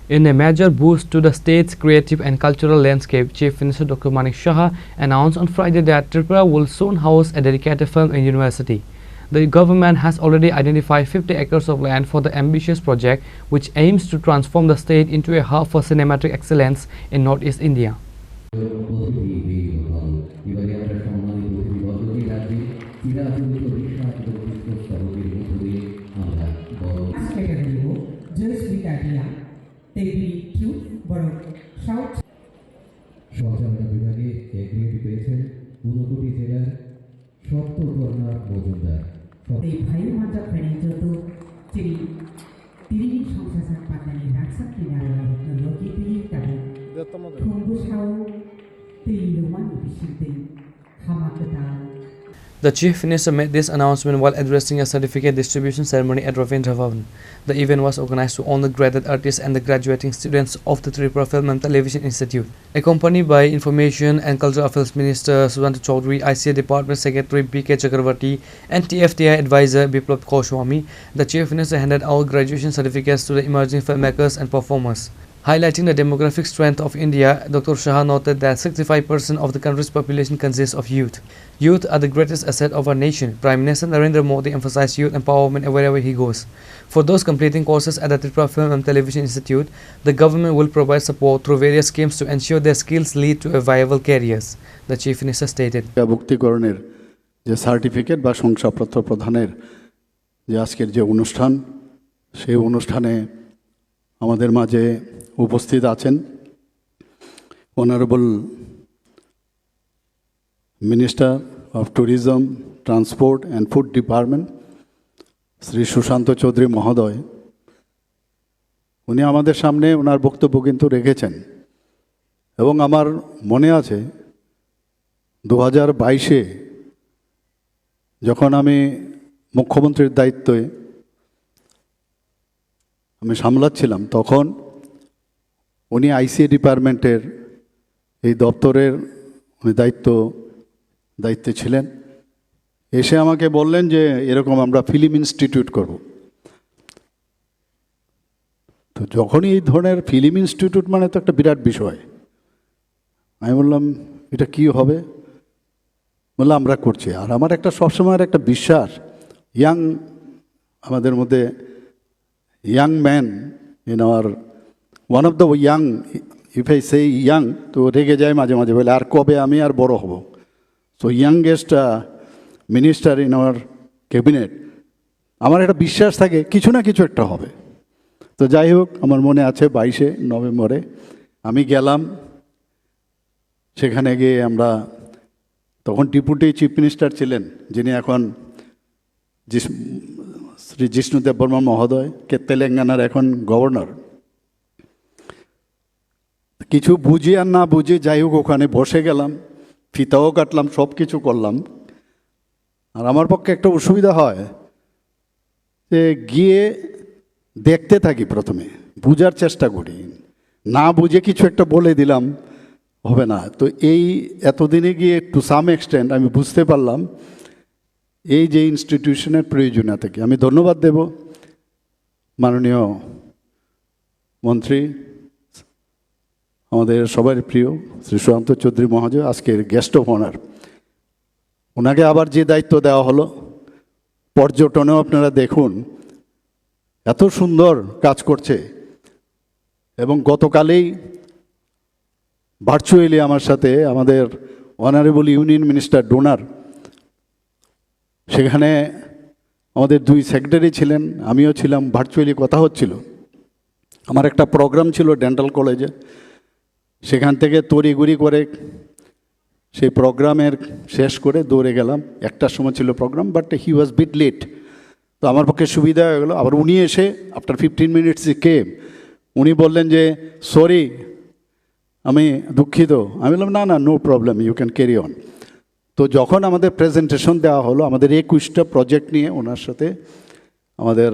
In a major boost to the state's creative and cultural landscape, Chief Minister Dr. Manik Shah announced on Friday that Tripura will soon house a dedicated film university. The government has already identified 50 acres of land for the ambitious project, which aims to transform the state into a hub for cinematic excellence in Northeast India. সঞ্চালনা বিভাগে aggregate পেয়েছেন ঊনকোটি জেলার সপ্তবর্ণা মজুমদার। এই ভাইয়ের মাত্রা ফেরিজতো চিরি তিরিগি সংসার পাতানি রাখসাক কিনারা লোকি তিরি তাবু থুঙ্গু সাউ তিরি রোমান বিশিতে হামাকতা। The Chief Minister made this announcement while addressing a certificate distribution ceremony at Ravindra Bhavan. The event was organized to honor graded artists and the graduating students of the Tripura Film and Television Institute. Accompanied by Information and Cultural Affairs Minister Sudhanta Chaudhary, ICA Department Secretary B.K. Chakravarti and TFTI Advisor Biplab Goswami, the Chief Minister handed out graduation certificates to the emerging filmmakers and performers. Highlighting the demographic strength of India, Dr. Shah noted that 65% of the country's population consists of youth. Youth are the greatest asset of our nation. Prime Minister Narendra Modi emphasized youth empowerment wherever he goes. For those completing courses at the Tripura Film and Television Institute, the government will provide support through various schemes to ensure their skills lead to a viable careers, the Chief Minister stated. ভুক্তিকরণের যে certificate বা শংসাপত্র প্রদানের যে আজকের যে অনুষ্ঠান, সেই অনুষ্ঠানে আমাদের মাঝে উপস্থিত আছেন honourable minister of tourism, transport and food department Shri Sushanta Chowdhury মহোদয়। উনি আমাদের সামনে ওনার বক্তব্য কিন্তু রেখেছেন এবং আমার মনে আছে 2022-এ যখন আমি মুখ্যমন্ত্রীর দায়িত্বে আমি সামলাচ্ছিলাম, তখন উনি আইসিএ ডিপার্টমেন্টের এই দপ্তরের উনি দায়িত্বে ছিলেন। এসে আমাকে বললেন যে এরকম আমরা ফিল্ম ইনস্টিটিউট করব। তো যখনই এই ধরনের ফিল্ম ইনস্টিটিউট মানে তো একটা বিরাট বিষয়, আমি বললাম এটা কি হবে? বললাম আমরা করছি। আর আমার একটা সবসময়ের একটা বিশ্বাস, আমাদের মধ্যে young man in our one of the young, if I say young, তো রেগে যায় মাঝে মাঝে, বলে আর কবে আমি আর বড় হব। So youngest minister in our cabinet, আমার একটা বিশ্বাস থাকে কিছু না কিছু একটা হবে। তো যাই হোক, আমার মনে আছে 22শে নভেম্বরে আমি গেলাম, সেখানে গিয়ে আমরা তখন ডেপুটি চিফ মিনিস্টার ছিলেন যিনি এখন শ্রী জিষ্ণু দেববর্মা মহোদয়, কে তেলেঙ্গানার এখন গভর্নর। কিছু বুঝি আর না বুঝি যাই হোক ওখানে বসে গেলাম, ফিতাও কাটলাম, সব কিছু করলাম। আর আমার পক্ষে একটা অসুবিধা হয় যে গিয়ে দেখতে থাকি, প্রথমে বুঝার চেষ্টা করি, না বুঝে কিছু একটা বলে দিলাম হবে না। তো এই এতদিনে গিয়ে টু সাম এক্সটেন্ট আমি বুঝতে পারলাম এই যে ইনস্টিটিউশনের প্রয়োজনীয়তাকে। আমি ধন্যবাদ দেব মাননীয় মন্ত্রী, আমাদের সবার প্রিয় শ্রী সুশান্ত চৌধুরী মহাশয়, আজকের গেস্ট অফ অনার। ওনাকে আবার যে দায়িত্ব দেওয়া হলো, পর্যটনেও আপনারা দেখুন এত সুন্দর কাজ করছে। এবং গতকালেই ভার্চুয়ালি আমার সাথে আমাদের অনারেবল ইউনিয়ন মিনিস্টার ডোনার, সেখানে আমাদের 2 সেক্রেটারি ছিলেন, আমিও ছিলাম, ভার্চুয়ালি কথা হচ্ছিল। আমার একটা প্রোগ্রাম ছিল ডেন্টাল কলেজে, সেখান থেকে তড়িঘড়ি করে সেই প্রোগ্রামের শেষ করে দৌড়ে গেলাম। 1টার সময় ছিল program, but he was bit late. তো আমার পক্ষে সুবিধা হয়ে গেলো। আবার উনি এসে আফটার 15 মিনিটস কেম, উনি বললেন যে সরি, আমি দুঃখিত। আমি বললাম না না, no problem, you can carry on. তো যখন আমাদের প্রেজেন্টেশন দেওয়া হলো আমাদের 21টা প্রজেক্ট নিয়ে, ওনার সাথে আমাদের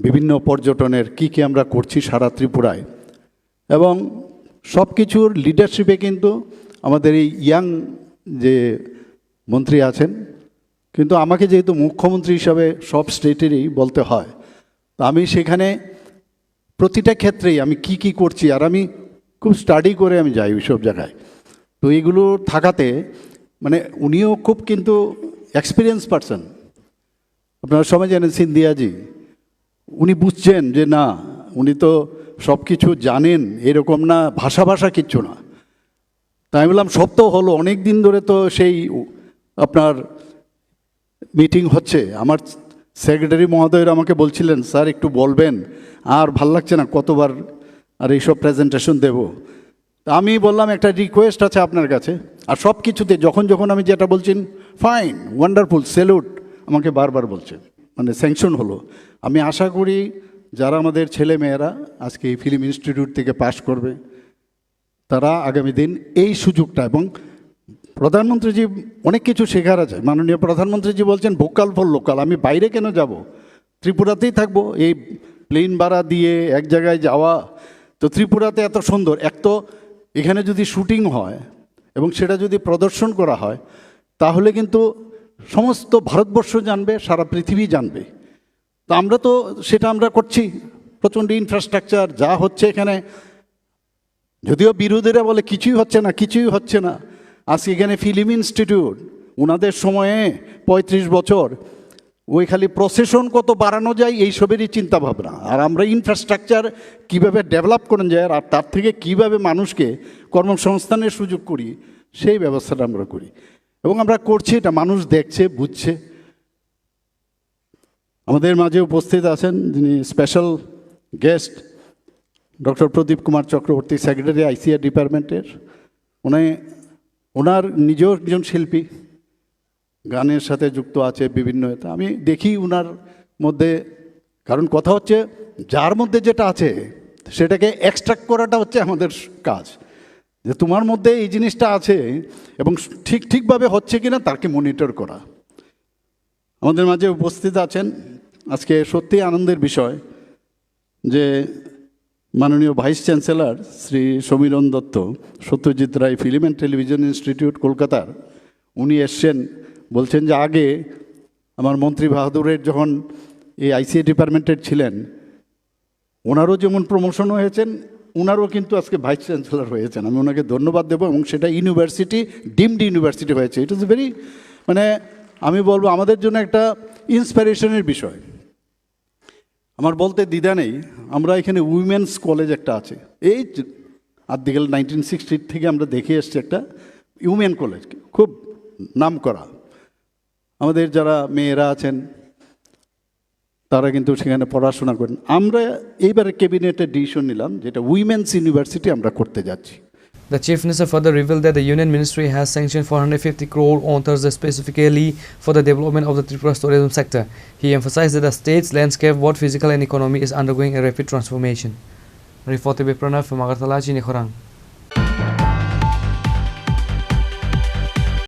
বিভিন্ন পর্যটনের কী আমরা করছি সারা ত্রিপুরায়, এবং সব কিছুর লিডারশিপে কিন্তু আমাদের এই ইয়াং যে মন্ত্রী আছেন, কিন্তু আমাকে যেহেতু মুখ্যমন্ত্রী হিসাবে সব স্টেটেরই বলতে হয়, তো আমি সেখানে প্রতিটা ক্ষেত্রেই আমি কি করছি, আর আমি খুব স্টাডি করে আমি যাই ওই সব জায়গায়। তো এইগুলো থাকাতে মানে উনিও খুব কিন্তু এক্সপিরিয়েন্স পারসন। আপনারা সবাই জানেন সিন্ধিয়াজি, উনি বুঝছেন যে না, উনি তো সব কিছু জানেন এরকম না, ভাষা কিচ্ছু না। তাই আমি বললাম সব তো হলো, অনেক দিন ধরে তো সেই আপনার মিটিং হচ্ছে। আমার সেক্রেটারি মহোদয়রা আমাকে বলছিলেন স্যার একটু বলবেন, আর ভাল লাগছে না কতবার আর এইসব প্রেজেন্টেশন দেব। আমি বললাম একটা রিকোয়েস্ট আছে আপনার কাছে, আর সব কিছুতে যখন আমি যেটা বলছেন ফাইন, ওয়ান্ডারফুল, স্যালুট আমাকে বারবার বলছে, মানে স্যাংশন হলো। আমি আশা করি যারা আমাদের ছেলে মেয়েরা আজকে এই ফিল্ম ইনস্টিটিউট থেকে পাশ করবে তারা আগামী দিন এই সুযোগটা, এবং প্রধানমন্ত্রীজি অনেক কিছু শেখার আছে। মাননীয় প্রধানমন্ত্রীজি বলছেন ভোকাল ফর লোকাল, আমি বাইরে কেন যাব, ত্রিপুরাতেই থাকবো। এই প্লেন ভাড়া দিয়ে এক জায়গায় যাওয়া, তো ত্রিপুরাতে এত সুন্দর, এক তো এখানে যদি শুটিং হয় এবং সেটা যদি প্রদর্শন করা হয় তাহলে কিন্তু সমস্ত ভারতবর্ষ জানবে, সারা পৃথিবী জানবে। তো আমরা তো সেটা আমরা করছি, প্রচণ্ড ইনফ্রাস্ট্রাকচার যা হচ্ছে এখানে, যদিও বিরোধীরা বলে কিছুই হচ্ছে না। আজকে এখানে ফিল্ম ইনস্টিটিউট, ওনাদের সময়ে 35 বছর ওই খালি প্রসেশন কত বাড়ানো যায় এইসবেরই চিন্তা ভাবনা, আর আমরা ইনফ্রাস্ট্রাকচার কিভাবে ডেভেলপ করেন যায় আর তার থেকে কিভাবে মানুষকে কর্মসংস্থানের সুযোগ করি সেই ব্যবস্থাটা আমরা করি, এবং আমরা করছি, এটা মানুষ দেখছে, বুঝছে। আমাদের মাঝে উপস্থিত আছেন যিনি স্পেশাল গেস্ট, ডক্টর প্রদীপ কুমার চক্রবর্তী, সেক্রেটারি আইসিআর ডিপার্টমেন্টের। ওনার নিজেও একজন শিল্পী, গানের সাথে যুক্ত আছে বিভিন্ন। আমি দেখি ওনার মধ্যে, কারণ কথা হচ্ছে যার মধ্যে যেটা আছে সেটাকে এক্সট্রাক্ট করাটা হচ্ছে আমাদের কাজ, যে তোমার মধ্যে এই জিনিসটা আছে এবং ঠিকভাবে হচ্ছে কিনা তাকে মনিটর করা। আমাদের মাঝে উপস্থিত আছেন আজকে সত্যি আনন্দের বিষয় যে মাননীয় vice chancellor Shri Samiran Dutta, Satyajit Ray film and television institute কলকাতার, উনি এসছেন। বলছেন যে আগে আমার মন্ত্রী বাহাদুরের যখন এই আইসিএ ডিপার্টমেন্টের ছিলেন, ওনারও যেমন প্রমোশন হয়েছেন, ওনারও কিন্তু আজকে ভাইস চ্যান্সেলর হয়েছেন। আমি ওনাকে ধন্যবাদ দেবো, এবং সেটা ইউনিভার্সিটি, ডিমড ইউনিভার্সিটি হয়েছে। ইট ইজ ভেরি, মানে আমি বলবো আমাদের জন্য একটা ইন্সপিরেশনের বিষয়। আমার বলতে দ্বিধা নেই, আমরা এখানে উইমেন্স কলেজ একটা আছে, এই আদিকাল 1960 থেকে আমরা দেখে এসছি একটা উইমেন কলেজ, খুব নাম করা। আমাদের যারা মেয়েরা আছেন তারা কিন্তু সেখানে পড়াশোনা করেন। আমরা এইবারে ক্যাবিনেটে ডিসিশন নিলাম যেটা উইমেন্স ইউনিভার্সিটি আমরা করতে যাচ্ছি। The Chief Minister further revealed that the Union Ministry has sanctioned 450 crore on Thursday specifically for the development of the Tripura's tourism sector. He emphasized that the state's landscape, both physical and economy, is undergoing a rapid transformation. Report by Pranav from Agartala, Chini Khorang.